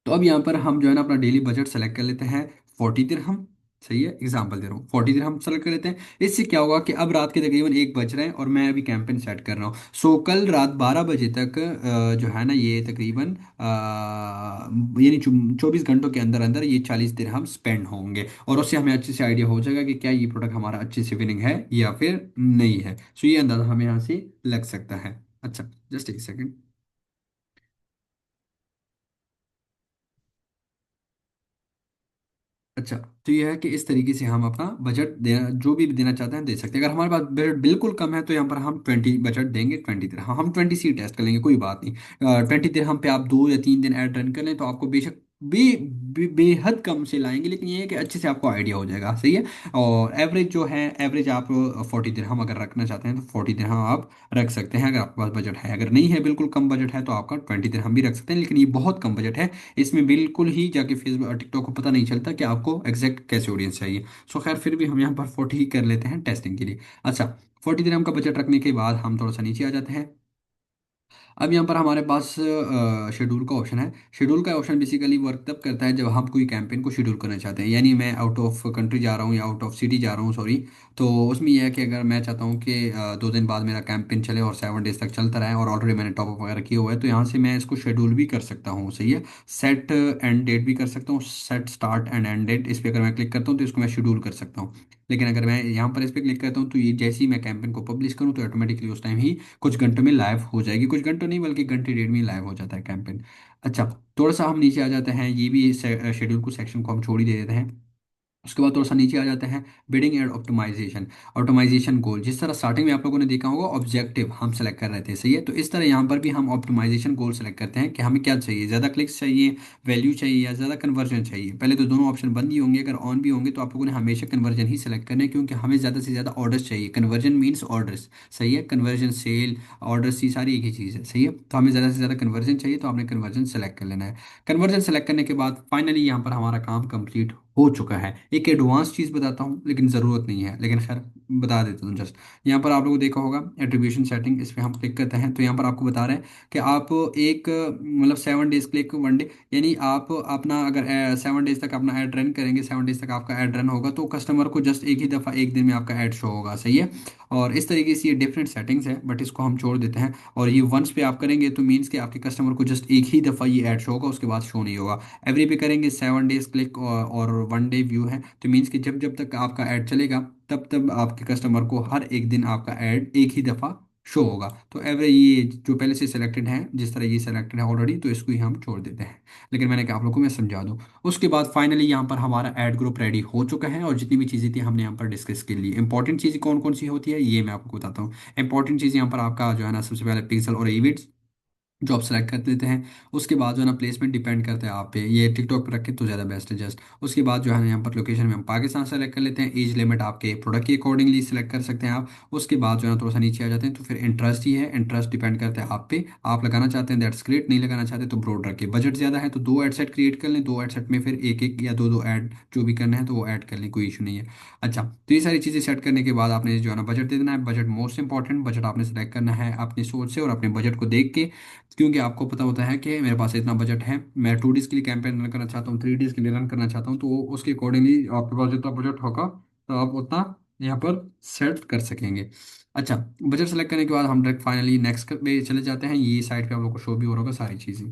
तो अब यहाँ पर हम जो है ना अपना डेली बजट सेलेक्ट कर लेते हैं 40 दिरहम। सही है, एग्जाम्पल दे रहा हूँ, 40 दिरहम सेलेक्ट कर लेते हैं। इससे क्या होगा कि अब रात के तकरीबन 1 बज रहे हैं और मैं अभी कैंपेन सेट कर रहा हूँ। सो कल रात 12 बजे तक जो है ना ये तकरीबन यानी 24 घंटों के अंदर अंदर ये 40 दिरहम स्पेंड होंगे, और उससे हमें अच्छे से आइडिया हो जाएगा कि क्या ये प्रोडक्ट हमारा अच्छे से विनिंग है या फिर नहीं है। सो ये अंदाजा हमें यहाँ से लग सकता है। अच्छा, जस्ट एक सेकेंड। अच्छा, तो ये है कि इस तरीके से हम अपना बजट देना, जो भी देना चाहते हैं दे सकते हैं। अगर हमारे पास बजट बिल्कुल कम है तो यहाँ पर हम 20 बजट देंगे, 20 दिन, हाँ हम 20 सी टेस्ट कर लेंगे, कोई बात नहीं। 20 दिन हम पे आप 2 या 3 दिन ऐड रन कर लें तो आपको बेशक बेहद कम से लाएंगे, लेकिन ये है कि अच्छे से आपको आइडिया हो जाएगा। सही है। और एवरेज जो है, एवरेज आप 40 दिन अगर रखना चाहते हैं तो 40 दिन आप रख सकते हैं, अगर आपके पास बजट है। अगर नहीं है, बिल्कुल कम बजट है, तो आपका 20 दिन भी रख सकते हैं, लेकिन ये बहुत कम बजट है। इसमें बिल्कुल ही जाके फेसबुक और टिकटॉक को पता नहीं चलता कि आपको एग्जैक्ट कैसे ऑडियंस चाहिए। सो खैर, फिर भी हम यहाँ पर 40 ही कर लेते हैं टेस्टिंग के लिए। अच्छा, 40 दिन का बजट रखने के बाद हम थोड़ा सा नीचे आ जाते हैं। अब यहाँ पर हमारे पास शेड्यूल का ऑप्शन है। शेड्यूल का ऑप्शन बेसिकली वर्क तब करता है जब हम कोई कैंपेन को शेड्यूल करना चाहते हैं, यानी मैं आउट ऑफ कंट्री जा रहा हूँ या आउट ऑफ सिटी जा रहा हूँ, सॉरी। तो उसमें यह है कि अगर मैं चाहता हूँ कि 2 दिन बाद मेरा कैंपेन चले और 7 डेज तक चलता रहे, और ऑलरेडी मैंने टॉप अप वगैरह किया हुआ है, तो यहाँ से मैं इसको शेड्यूल भी कर सकता हूँ, सही है। सेट एंड डेट भी कर सकता हूँ, set start and end date, इस पर अगर मैं क्लिक करता हूँ तो इसको मैं शेड्यूल कर सकता हूँ। लेकिन अगर मैं यहाँ पर इस पर क्लिक करता हूँ तो ये जैसे ही मैं कैंपेन को पब्लिश करूँ तो ऑटोमेटिकली उस टाइम ही कुछ घंटों में लाइव हो जाएगी, कुछ घंटों नहीं बल्कि घंटे डेढ़ में लाइव हो जाता है कैंपेन। अच्छा, थोड़ा सा हम नीचे आ जाते हैं, ये भी शेड्यूल को सेक्शन को हम छोड़ ही दे देते हैं। उसके बाद थोड़ा सा नीचे आ जाते हैं, बिडिंग एंड ऑप्टिमाइजेशन। ऑप्टिमाइजेशन गोल, जिस तरह स्टार्टिंग में आप लोगों ने देखा होगा ऑब्जेक्टिव हम सेलेक्ट कर रहे थे, सही है, तो इस तरह यहाँ पर भी हम ऑप्टिमाइजेशन गोल सेलेक्ट करते हैं कि हमें क्या चाहिए, ज़्यादा क्लिक्स चाहिए, वैल्यू चाहिए, या ज़्यादा कन्वर्जन चाहिए। पहले तो दोनों ऑप्शन बंद ही होंगे, अगर ऑन भी होंगे तो आप लोगों ने हमेशा कन्वर्जन ही सेलेक्ट करना है, क्योंकि हमें ज़्यादा से ज़्यादा ऑर्डर्स चाहिए। कन्वर्जन मीन्स ऑर्डर्स, सही है, कन्वर्जन सेल ऑर्डर्स, ये सारी एक ही चीज़ है, सही है। तो हमें ज़्यादा से ज़्यादा कन्वर्जन चाहिए, तो आपने कन्वर्जन सेलेक्ट कर लेना है। कन्वर्जन सेलेक्ट करने के बाद फाइनली यहाँ पर हमारा काम कंप्लीट हो चुका है। एक एडवांस चीज़ बताता हूँ लेकिन ज़रूरत नहीं है, लेकिन खैर बता देता हूँ जस्ट। यहाँ पर आप लोगों को देखा होगा एट्रीब्यूशन सेटिंग, इस पर हम क्लिक करते हैं तो यहाँ पर आपको बता रहे हैं कि आप एक मतलब 7 डेज क्लिक 1 डे, यानी आप अपना अगर 7 डेज तक अपना ऐड रन करेंगे, 7 डेज तक आपका ऐड रन होगा, तो कस्टमर को जस्ट एक ही दफ़ा एक दिन में आपका ऐड शो होगा, सही है। और इस तरीके से ये डिफरेंट सेटिंग्स है, बट इसको हम छोड़ देते हैं। और ये वंस पे आप करेंगे तो मीन्स कि आपके कस्टमर को जस्ट एक ही दफ़ा ये ऐड शो होगा, उसके बाद शो नहीं होगा। एवरी पे करेंगे 7 डेज क्लिक और 1 डे व्यू है, तो मीन्स कि जब जब तक आपका ऐड चलेगा तब तब आपके कस्टमर को हर एक दिन आपका ऐड एक ही दफ़ा शो होगा। तो एवरी ये जो पहले से सिलेक्टेड है, जिस तरह ये सिलेक्टेड है ऑलरेडी, तो इसको ही हम छोड़ देते हैं। लेकिन मैंने कहा आप लोगों को मैं समझा दूँ। उसके बाद फाइनली यहाँ पर हमारा ऐड ग्रुप रेडी हो चुका है, और जितनी भी चीज़ें थी हमने यहाँ पर डिस्कस के लिए। इंपॉर्टेंट चीज़ कौन कौन सी होती है ये मैं आपको बताता हूँ। इंपॉर्टेंट चीज़ यहाँ पर आपका जो है ना, सबसे पहले पिक्सल और इवेंट्स जो आप सेलेक्ट कर लेते हैं। उसके बाद जो है ना प्लेसमेंट डिपेंड करता है आप पे, ये टिकटॉक पर रखें तो ज़्यादा बेस्ट है जस्ट। उसके बाद जो है ना यहाँ पर लोकेशन में हम पाकिस्तान सेलेक्ट कर लेते हैं। एज लिमिट आपके प्रोडक्ट के अकॉर्डिंगली सेलेक्ट कर सकते हैं आप। उसके बाद जो है ना थोड़ा सा नीचे आ जाते हैं, तो फिर इंटरेस्ट ही है, इंटरेस्ट डिपेंड करता है आप पे, आप लगाना चाहते हैं दैट्स ग्रेट, नहीं लगाना चाहते तो ब्रॉड रखें। बजट ज़्यादा है तो 2 एड सेट क्रिएट कर लें, 2 एड सेट में फिर एक एक या दो दो ऐड जो भी करना है तो वो ऐड कर लें, कोई इशू नहीं है। अच्छा, तो ये सारी चीज़ें सेट करने के बाद आपने जो है ना बजट दे देना है। बजट मोस्ट इंपॉर्टेंट, बजट आपने सेलेक्ट करना है अपनी सोच से और अपने बजट को देख के, क्योंकि आपको पता होता है कि मेरे पास इतना बजट है, मैं 2 डेज के लिए कैंपेन रन करना चाहता हूँ, 3 डेज के लिए रन करना चाहता हूँ, तो उसके अकॉर्डिंगली आपके पास जितना बजट होगा तो आप उतना यहाँ पर सेट कर सकेंगे। अच्छा, बजट सेलेक्ट करने के बाद हम डायरेक्ट फाइनली नेक्स्ट पे चले जाते हैं। ये साइड पे आप लोग को शो भी हो रहा होगा सारी चीज़ें।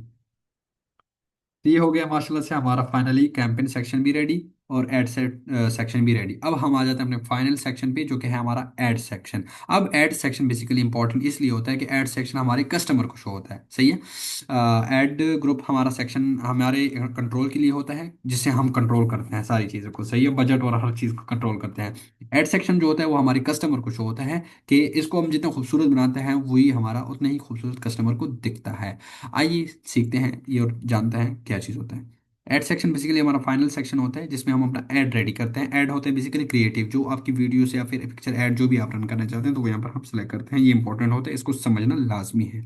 तो ये हो गया माशाल्लाह से हमारा फाइनली कैंपेन सेक्शन भी रेडी और एड सेट सेक्शन भी रेडी। अब हम आ जाते हैं अपने फाइनल सेक्शन पे, जो कि है हमारा एड सेक्शन। अब एड सेक्शन बेसिकली इंपॉर्टेंट इसलिए होता है कि एड सेक्शन हमारे कस्टमर को शो होता है, सही है। एड ग्रुप हमारा सेक्शन हमारे कंट्रोल के लिए होता है, जिससे हम कंट्रोल करते हैं सारी चीज़ों को, सही है, बजट और हर चीज़ को कंट्रोल करते हैं। एड सेक्शन जो होता है वो हमारे कस्टमर को शो होता है, कि इसको हम जितना खूबसूरत बनाते हैं वही हमारा उतना ही खूबसूरत कस्टमर को दिखता है। आइए सीखते हैं ये और जानते हैं क्या चीज़ होता है। एड सेक्शन बेसिकली हमारा फाइनल सेक्शन होता है, जिसमें हम अपना ऐड रेडी करते हैं। ऐड होते हैं बेसिकली क्रिएटिव, जो आपकी वीडियोस या फिर पिक्चर ऐड जो भी आप रन करना चाहते हैं तो वो यहाँ पर हम सेलेक्ट करते हैं। ये इंपॉर्टेंट होता है, इसको समझना लाजमी है।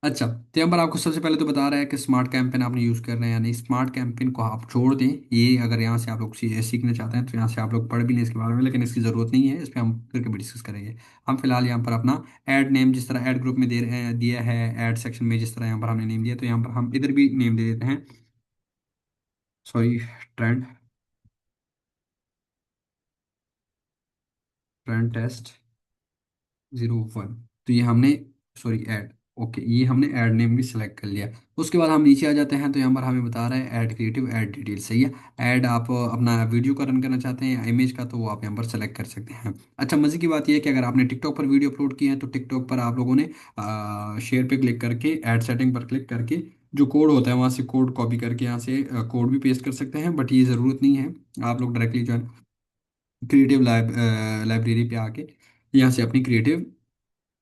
अच्छा, तो यहाँ पर आपको सबसे पहले तो बता रहा है कि स्मार्ट कैंपेन आपने यूज़ करना है या नहीं। स्मार्ट कैंपेन को आप छोड़ दें, ये अगर यहाँ से आप लोग सीखना चाहते हैं तो यहाँ से आप लोग पढ़ भी लें इसके बारे में, लेकिन इसकी ज़रूरत नहीं है, इस पर हम फिर कभी डिस्कस करेंगे। हम फिलहाल यहाँ पर अपना ऐड नेम जिस तरह ऐड ग्रुप में दे रहे हैं दिया है, ऐड सेक्शन में जिस तरह यहाँ पर हमने नेम दिया, तो यहाँ पर हम इधर भी नेम दे देते हैं, सॉरी, ट्रेंड, ट्रेंड टेस्ट 01। तो ये हमने, सॉरी, ऐड, ओके, ये हमने ऐड नेम भी सिलेक्ट कर लिया। उसके बाद हम नीचे आ जाते हैं, तो यहाँ पर हमें बता रहा है ऐड क्रिएटिव ऐड डिटेल, सही है। ऐड आप अपना वीडियो का रन करना चाहते हैं या इमेज का, तो वो आप यहाँ पर सेलेक्ट कर सकते हैं। अच्छा, मज़े की बात यह है कि अगर आपने टिकटॉक पर वीडियो अपलोड किया है तो टिकटॉक पर आप लोगों ने शेयर पे क्लिक करके ऐड सेटिंग पर क्लिक करके जो कोड होता है वहाँ से कोड कॉपी करके यहाँ से कोड भी पेस्ट कर सकते हैं, बट ये ज़रूरत नहीं है। आप लोग डायरेक्टली जो है क्रिएटिव लाइब्रेरी पे आके यहाँ से अपनी क्रिएटिव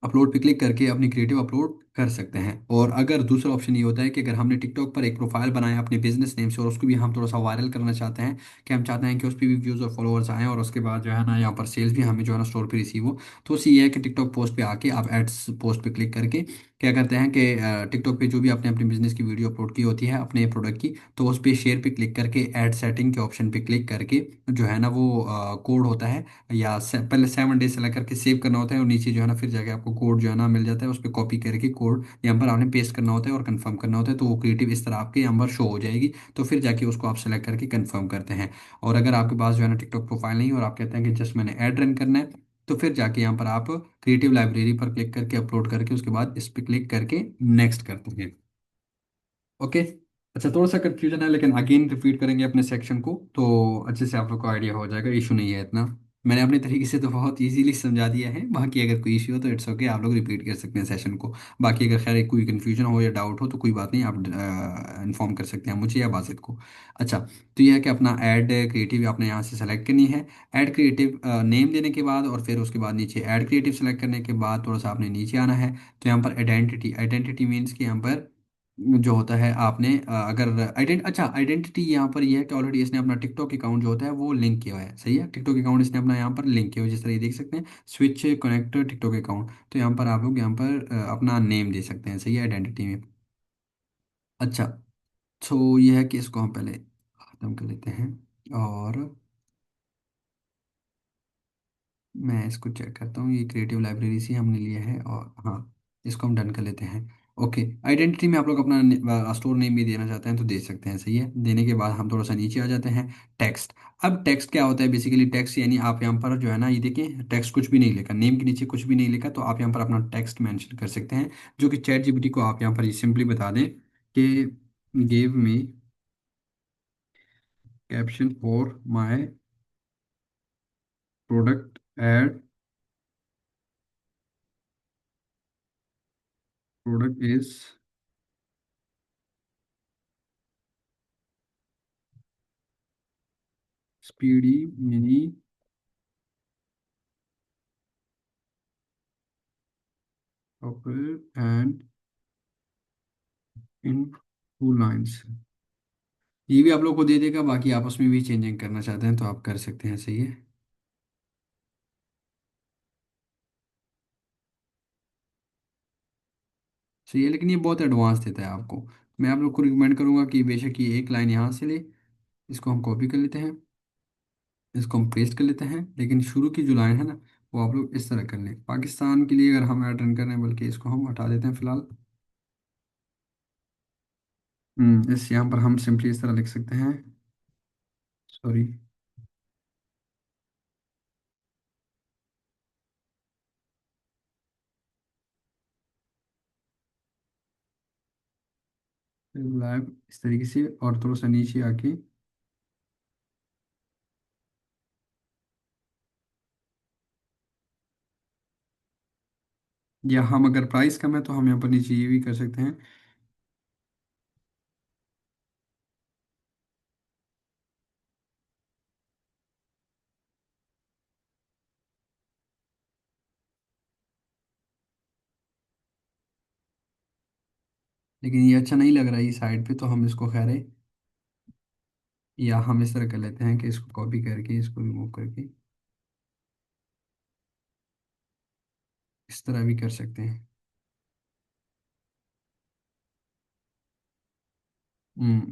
अपलोड पे क्लिक करके अपनी क्रिएटिव अपलोड कर सकते हैं। और अगर दूसरा ऑप्शन ये होता है कि अगर हमने टिकटॉक पर एक प्रोफाइल बनाया अपने बिजनेस नेम से और उसको भी हम थोड़ा सा वायरल करना चाहते हैं, कि हम चाहते हैं कि उस पर भी व्यूज़ और फॉलोअर्स आएँ और उसके बाद जो है ना यहाँ पर सेल्स भी हमें जो है ना स्टोर पे रिसीव हो, तो उससे ये है कि टिकटॉक पोस्ट पे आके आप एड्स पोस्ट पे क्लिक करके क्या करते हैं कि टिकटॉक पे जो भी आपने अपने बिजनेस की वीडियो अपलोड की होती है अपने प्रोडक्ट की, तो उस पर शेयर पे क्लिक करके ऐड सेटिंग के ऑप्शन पे क्लिक करके जो है ना वो कोड होता है, या पहले 7 डेज सेलेक्ट करके सेव करना होता है और नीचे जो है ना फिर जाके आपको कोड जो है ना मिल जाता है, उस पर कॉपी करके कोड यहाँ पर आपने पेस्ट करना होता है और कंफर्म करना होता है, तो वो क्रिएटिव इस तरह आपके यहाँ पर शो हो जाएगी। तो फिर जाके उसको आप सेलेक्ट करके कंफर्म करते हैं। और अगर आपके पास जो है ना टिकटॉक प्रोफाइल नहीं और आप कहते हैं कि जस्ट मैंने ऐड रन करना है, तो फिर जाके यहाँ पर आप क्रिएटिव लाइब्रेरी पर क्लिक करके अपलोड करके उसके बाद इस पर क्लिक करके नेक्स्ट करते हैं। ओके। अच्छा, थोड़ा सा कंफ्यूजन है लेकिन अगेन रिपीट करेंगे अपने सेक्शन को तो अच्छे से आप लोग को आइडिया हो जाएगा, इशू नहीं है इतना। मैंने अपने तरीके से तो बहुत इजीली समझा दिया है, बाकी अगर कोई इशू हो तो इट्स ओके, आप लोग रिपीट कर सकते हैं सेशन को। बाकी अगर खैर कोई कंफ्यूजन हो या डाउट हो तो कोई बात नहीं, आप इन्फॉर्म कर सकते हैं मुझे या बासित को। अच्छा, तो यह है कि अपना ऐड क्रिएटिव आपने यहाँ से सेलेक्ट करनी है। ऐड क्रिएटिव नेम देने के बाद और फिर उसके बाद नीचे ऐड क्रिएटिव सेलेक्ट करने के बाद थोड़ा सा आपने नीचे आना है। तो यहाँ पर आइडेंटिटी, आइडेंटिटी मीन्स कि यहाँ पर जो होता है आपने अगर अच्छा आइडेंटिटी यहाँ पर ये है कि ऑलरेडी इसने अपना टिकटॉक अकाउंट जो होता है वो लिंक किया हुआ है, सही है, टिकटॉक अकाउंट इसने अपना यहाँ पर लिंक किया हुआ है, जिस तरह ये देख सकते हैं स्विच कनेक्ट टिकटॉक अकाउंट। तो यहाँ पर आप लोग यहाँ पर अपना नेम दे सकते हैं, सही है, आइडेंटिटी में। अच्छा, तो ये है कि इसको हम पहले खत्म कर लेते हैं और मैं इसको चेक करता हूँ, ये क्रिएटिव लाइब्रेरी से हमने लिया है और हाँ, इसको हम डन कर लेते हैं। ओके, आइडेंटिटी में आप लोग अपना स्टोर नेम भी देना चाहते हैं तो दे सकते हैं, सही है। देने के बाद हम थोड़ा सा नीचे आ जाते हैं। टेक्स्ट। अब टेक्स्ट क्या होता है बेसिकली, टेक्स्ट यानी आप यहाँ पर जो है ना ये देखिए टेक्स्ट कुछ भी नहीं लिखा, नेम के नीचे कुछ भी नहीं लिखा, तो आप यहाँ पर अपना टेक्स्ट मेंशन कर सकते हैं, जो कि चैट जीपीटी को आप यहाँ पर सिंपली बता दें कि give me caption for my product ad, product is speedy mini operator and in 2 lines। ये भी आप लोग को दे देगा, बाकी आपस में भी चेंजिंग करना चाहते हैं तो आप कर सकते हैं, सही है। सही है, लेकिन ये बहुत एडवांस देता है आपको। मैं आप लोग को रिकमेंड करूंगा कि बेशक ये एक लाइन यहाँ से ले, इसको हम कॉपी कर लेते हैं, इसको हम पेस्ट कर लेते हैं, लेकिन शुरू की जो लाइन है ना वो आप लोग इस तरह कर लें। पाकिस्तान के लिए अगर हम ऐड रन कर रहे हैं, बल्कि इसको हम हटा देते हैं फिलहाल। इस यहाँ पर हम सिंपली इस तरह लिख सकते हैं, सॉरी, लाइव इस तरीके से और थोड़ा सा नीचे आके, या हम अगर प्राइस कम है तो हम यहाँ पर नीचे ये भी कर सकते हैं। लेकिन ये अच्छा नहीं लग रहा है ये साइड पे, तो हम इसको खैर है, या हम इस तरह कर लेते हैं कि इसको कॉपी करके इसको रिमूव करके इस तरह भी कर सकते हैं।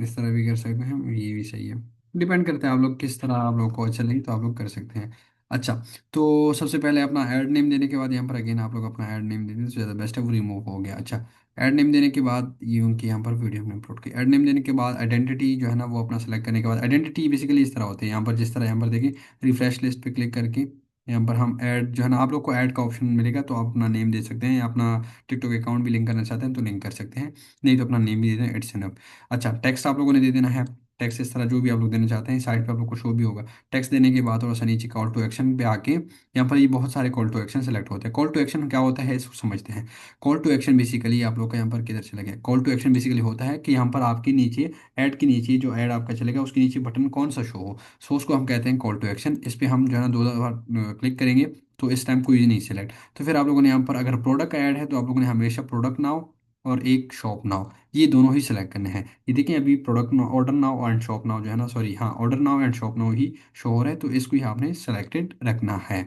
इस तरह भी कर सकते हैं, ये भी सही है। डिपेंड करता है आप लोग किस तरह आप लोग को अच्छा लगे तो आप लोग कर सकते हैं। अच्छा, तो सबसे पहले अपना ऐड नेम देने के बाद यहाँ पर अगेन आप लोग अपना ऐड नेम दे दें तो ज़्यादा बेस्ट है, वो रिमूव हो गया। अच्छा, ऐड नेम देने के बाद ये उनकी यहाँ पर वीडियो हमने अपलोड की, ऐड नेम देने के बाद आइडेंटिटी जो है ना वो अपना सेलेक्ट करने के बाद, आइडेंटिटी बेसिकली इस तरह होती है यहाँ पर, जिस तरह यहाँ पर देखिए रिफ्रेश लिस्ट पे क्लिक करके यहाँ पर हम ऐड जो है ना आप लोग को ऐड का ऑप्शन मिलेगा, तो आप अपना नेम दे सकते हैं या अपना टिकटॉक अकाउंट भी लिंक करना चाहते हैं तो लिंक कर सकते हैं, नहीं तो अपना नेम भी दे दें, इट्स इनफ। अच्छा, टेक्स्ट आप लोगों ने दे देना है। टेक्स्ट इस तरह जो भी आप लोग देना चाहते हैं साइड पे आप लोग को शो भी होगा। टेक्स्ट देने के बाद थोड़ा सा नीचे कॉल टू एक्शन पे आके यहाँ पर ये बहुत सारे कॉल टू एक्शन सेलेक्ट होते हैं। कॉल टू एक्शन क्या होता है इसको समझते हैं। कॉल टू एक्शन बेसिकली आप लोग का यहाँ पर किधर चला गया, कॉल टू एक्शन बेसिकली होता है कि यहाँ पर आपके नीचे ऐड के नीचे जो ऐड आपका चलेगा उसके नीचे बटन कौन सा शो हो, सो उसको हम कहते हैं कॉल टू एक्शन। इस पर हम जो है ना 2 बार क्लिक करेंगे तो इस टाइम कोई नहीं सिलेक्ट। तो फिर आप लोगों ने यहाँ पर अगर प्रोडक्ट ऐड है तो आप लोगों ने हमेशा प्रोडक्ट नाउ और एक शॉप नाउ, ये दोनों ही सिलेक्ट करने हैं। ये देखिए अभी product order now and shop now जो है ना, सॉरी हाँ, order now and shop now he show हो रहा है, तो इसको ही आपने सेलेक्टेड रखना है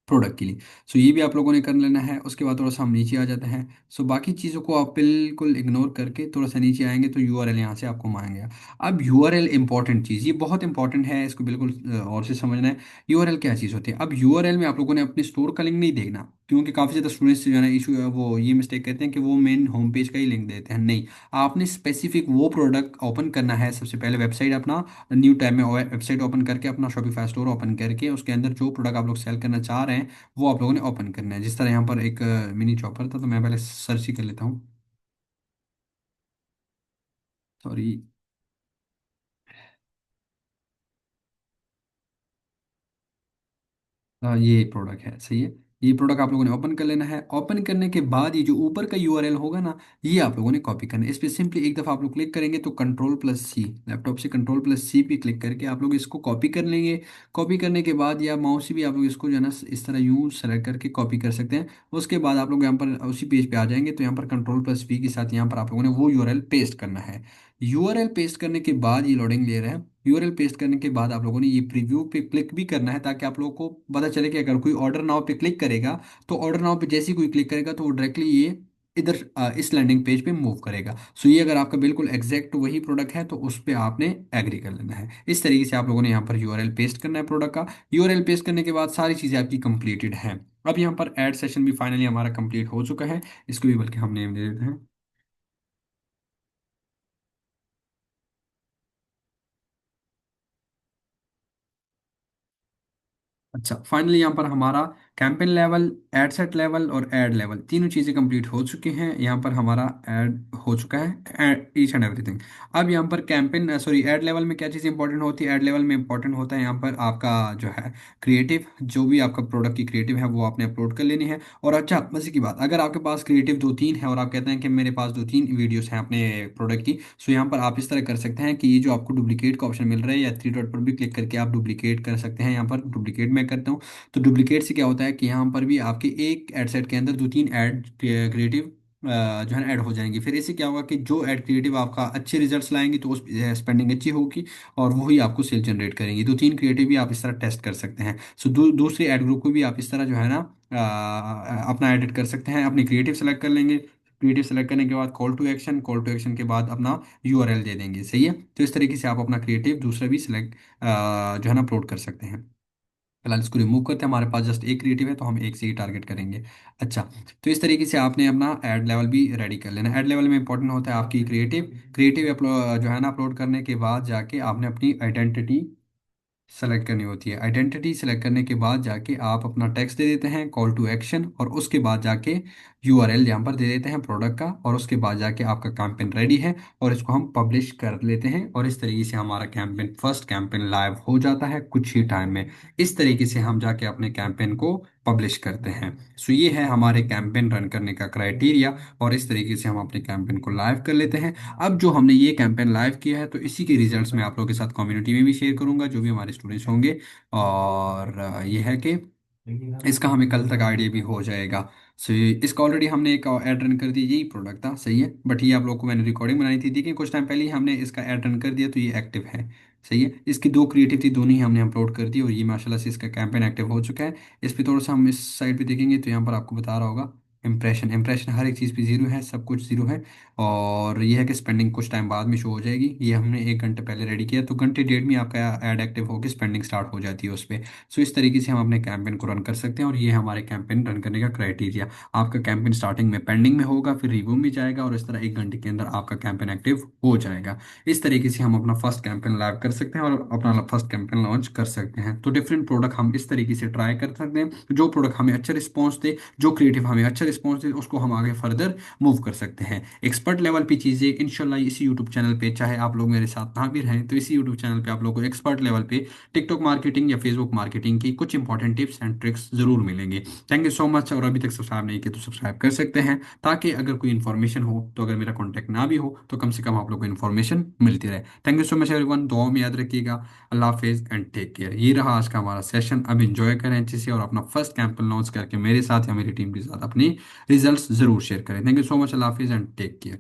प्रोडक्ट के लिए। सो ये भी आप लोगों ने कर लेना है। उसके बाद थोड़ा सा हम नीचे आ जाते हैं। सो बाकी चीज़ों को आप बिल्कुल इग्नोर करके थोड़ा सा नीचे आएंगे तो यूआरएल यहाँ से आपको मांगेगा। अब यूआरएल इंपॉर्टेंट चीज़, ये बहुत इंपॉर्टेंट है, इसको बिल्कुल और से समझना है। यूआरएल क्या चीज़ होती है? अब यूआरएल में आप लोगों ने अपने स्टोर का लिंक नहीं देखना, क्योंकि काफ़ी ज़्यादा स्टूडेंट्स जो है ना इशू, वो ये मिस्टेक करते हैं कि वो मेन होम पेज का ही लिंक देते हैं। नहीं, आपने स्पेसिफिक वो प्रोडक्ट ओपन करना है। सबसे पहले वेबसाइट अपना न्यू टैब में वेबसाइट ओपन करके अपना शॉपिफाई स्टोर ओपन करके उसके अंदर जो प्रोडक्ट आप लोग सेल करना चाह रहे हैं वो आप लोगों ने ओपन करना है। जिस तरह यहाँ पर एक मिनी चॉपर था, तो मैं पहले सर्च ही कर लेता हूँ। सॉरी। हाँ, ये प्रोडक्ट है, सही है। ये प्रोडक्ट आप लोगों ने ओपन कर लेना है। ओपन करने के बाद ये जो ऊपर का यूआरएल होगा ना, ये आप लोगों ने कॉपी करना है। इस पर सिंपली एक दफ़ा आप लोग क्लिक करेंगे तो कंट्रोल प्लस सी, लैपटॉप से कंट्रोल प्लस सी पे क्लिक करके आप लोग इसको कॉपी कर लेंगे। कॉपी करने के बाद या माउस से भी आप लोग इसको जो है ना इस तरह यूं सेलेक्ट करके कॉपी कर सकते हैं। उसके बाद आप लोग यहाँ पर उसी पेज पे आ जाएंगे, तो यहाँ पर कंट्रोल प्लस वी के साथ यहाँ पर आप लोगों ने वो यूआरएल पेस्ट करना है। यूआरएल पेस्ट करने के बाद ये लोडिंग ले रहा है। यूआरएल पेस्ट करने के बाद आप लोगों ने ये प्रीव्यू पे क्लिक भी करना है, ताकि आप लोगों को पता चले कि अगर कोई ऑर्डर नाउ पे क्लिक करेगा, तो ऑर्डर नाउ पे जैसे ही कोई क्लिक करेगा तो वो डायरेक्टली ये इधर इस लैंडिंग पेज पे मूव करेगा। सो ये अगर आपका बिल्कुल एग्जैक्ट वही प्रोडक्ट है तो उस पर आपने एग्री कर लेना है। इस तरीके से आप लोगों ने यहाँ पर यूआरएल पेस्ट करना है प्रोडक्ट का। यूआरएल पेस्ट करने के बाद सारी चीज़ें आपकी कंप्लीटेड हैं। अब यहाँ पर ऐड सेशन भी फाइनली हमारा कंप्लीट हो चुका है। इसको भी बल्कि हम नेम दे देते हैं। अच्छा, फाइनली यहाँ पर हमारा campaign level, ad set level और एड लेवल तीनों चीज़ें कंप्लीट हो चुकी हैं। यहाँ पर हमारा ऐड हो चुका है ईच एंड एवरीथिंग। अब यहाँ पर कैंपेन सॉरी ऐड लेवल में क्या चीज़ इंपॉर्टेंट होती है? ऐड लेवल में इंपॉर्टेंट होता है यहाँ पर आपका जो है क्रिएटिव, जो भी आपका प्रोडक्ट की क्रिएटिव है वो आपने अपलोड कर लेनी है। और अच्छा मजे की बात, अगर आपके पास क्रिएटिव दो तीन है और आप कहते हैं कि मेरे पास दो तीन वीडियोस हैं अपने प्रोडक्ट की, सो यहाँ पर आप इस तरह कर सकते हैं कि ये जो आपको डुप्लीकेट का ऑप्शन मिल रहा है या थ्री डॉट पर भी क्लिक करके आप डुप्लीकेट कर सकते हैं। यहाँ पर डुप्लीकेट मैं करता हूँ। तो डुप्लीकेट से क्या होता है कि यहाँ पर भी आपके एक एड सेट के अंदर दो तीन ऐड क्रिएटिव जो है ना ऐड हो जाएंगी। फिर इससे क्या होगा कि जो ऐड क्रिएटिव आपका अच्छे रिजल्ट्स लाएंगी तो उस स्पेंडिंग अच्छी होगी और वही आपको सेल जनरेट करेंगी। दो तीन क्रिएटिव भी आप इस तरह टेस्ट कर सकते हैं। सो दूसरे ऐड ग्रुप को भी आप इस तरह जो है ना अपना एडिट कर सकते हैं। अपनी क्रिएटिव सेलेक्ट कर लेंगे। क्रिएटिव सेलेक्ट करने के बाद call to action, call to action के बाद अपना यूआरएल दे देंगे। सही है। तो इस तरीके से आप अपना क्रिएटिव दूसरा भी सिलेक्ट जो है ना अपलोड कर सकते हैं। फिलहाल इसको रिमूव करते हैं, हमारे पास जस्ट एक क्रिएटिव है तो हम एक से ही टारगेट करेंगे। अच्छा, तो इस तरीके से आपने अपना ऐड लेवल भी रेडी कर लेना। ऐड लेवल में इंपॉर्टेंट होता है आपकी क्रिएटिव। क्रिएटिव अपलोड जो है ना अपलोड करने के बाद जाके आपने अपनी आइडेंटिटी सेलेक्ट करनी होती है। आइडेंटिटी सेलेक्ट करने के बाद जाके आप अपना टेक्स्ट दे देते हैं, कॉल टू एक्शन, और उसके बाद जाके यूआरएल यहाँ पर दे देते हैं प्रोडक्ट का, और उसके बाद जाके आपका कैंपेन रेडी है और इसको हम पब्लिश कर लेते हैं। और इस तरीके से हमारा कैंपेन, फर्स्ट कैंपेन लाइव हो जाता है कुछ ही टाइम में। इस तरीके से हम जाके अपने कैंपेन को पब्लिश करते हैं। सो ये है हमारे कैंपेन रन करने का क्राइटेरिया, और इस तरीके से हम अपने कैंपेन को लाइव कर लेते हैं। अब जो हमने ये कैंपेन लाइव किया है तो इसी के रिजल्ट्स मैं आप लोगों के साथ कम्युनिटी में भी शेयर करूंगा, जो भी हमारे स्टूडेंट्स होंगे। और ये है कि इसका हमें कल तक आइडिया भी हो जाएगा। सो इसका ऑलरेडी हमने एक ऐड रन कर दिया, यही प्रोडक्ट था, सही है। बट ये आप लोग को मैंने रिकॉर्डिंग बनाई थी, देखिए कुछ टाइम पहले ही हमने इसका ऐड रन कर दिया तो ये एक्टिव है। सही है। इसकी दो क्रिएटिव थी, दोनों ही हमने अपलोड कर दी और ये माशाल्लाह से इसका कैंपेन एक्टिव हो चुका है। इस पे थोड़ा सा हम इस साइड पे देखेंगे तो यहाँ पर आपको बता रहा होगा इंप्रेशन, इंप्रेशन हर एक चीज़ पे जीरो है, सब कुछ जीरो है। और ये है कि स्पेंडिंग कुछ टाइम बाद में शो हो जाएगी। ये हमने एक घंटे पहले रेडी किया, तो घंटे डेढ़ में आपका ऐड एक्टिव होकर स्पेंडिंग स्टार्ट हो जाती है उस पर। सो इस तरीके से हम अपने कैंपेन को रन कर सकते हैं, और ये है हमारे कैंपेन रन करने का क्राइटेरिया। आपका कैंपेन स्टार्टिंग में पेंडिंग में होगा, फिर रिव्यू में जाएगा, और इस तरह एक घंटे के अंदर आपका कैंपेन एक्टिव हो जाएगा। इस तरीके से हम अपना फर्स्ट कैंपेन लाइव कर सकते हैं और अपना फर्स्ट कैंपेन लॉन्च कर सकते हैं। तो डिफरेंट प्रोडक्ट हम इस तरीके से ट्राई कर सकते हैं। जो प्रोडक्ट हमें अच्छा रिस्पॉन्स दे, जो क्रिएटिव हमें अच्छा रिस्पॉन्स दे उसको हम आगे फर्दर मूव कर सकते हैं। एक्सपर्ट लेवल पे चीज़ें इंशाल्लाह इसी यूट्यूब चैनल पे, चाहे आप लोग मेरे साथ ना भी रहें तो इसी यूट्यूब चैनल पे आप लोग को एक्सपर्ट लेवल पे टिकटॉक मार्केटिंग या फेसबुक मार्केटिंग की कुछ इंपॉर्टेंट टिप्स एंड ट्रिक्स जरूर मिलेंगे। Thank you so much. और अभी तक सब्सक्राइब नहीं किया तो सब्सक्राइब कर सकते हैं, ताकि अगर कोई इन्फॉर्मेशन हो तो अगर मेरा कॉन्टैक्ट ना भी हो तो कम से कम आप लोग को इन्फॉर्मेशन मिलती रहे। Thank you so much everyone, दुआओं में याद रखिएगा। अल्लाह हाफिज एंड टेक केयर। ये रहा आज का हमारा सेशन। अब इंजॉय करें अच्छे से और अपना फर्स्ट कैंपल लॉन्च करके मेरे साथ या मेरी टीम के साथ अपनी रिजल्ट्स जरूर शेयर करें। Thank you so much. अल्लाह हाफिज एंड टेक केयर।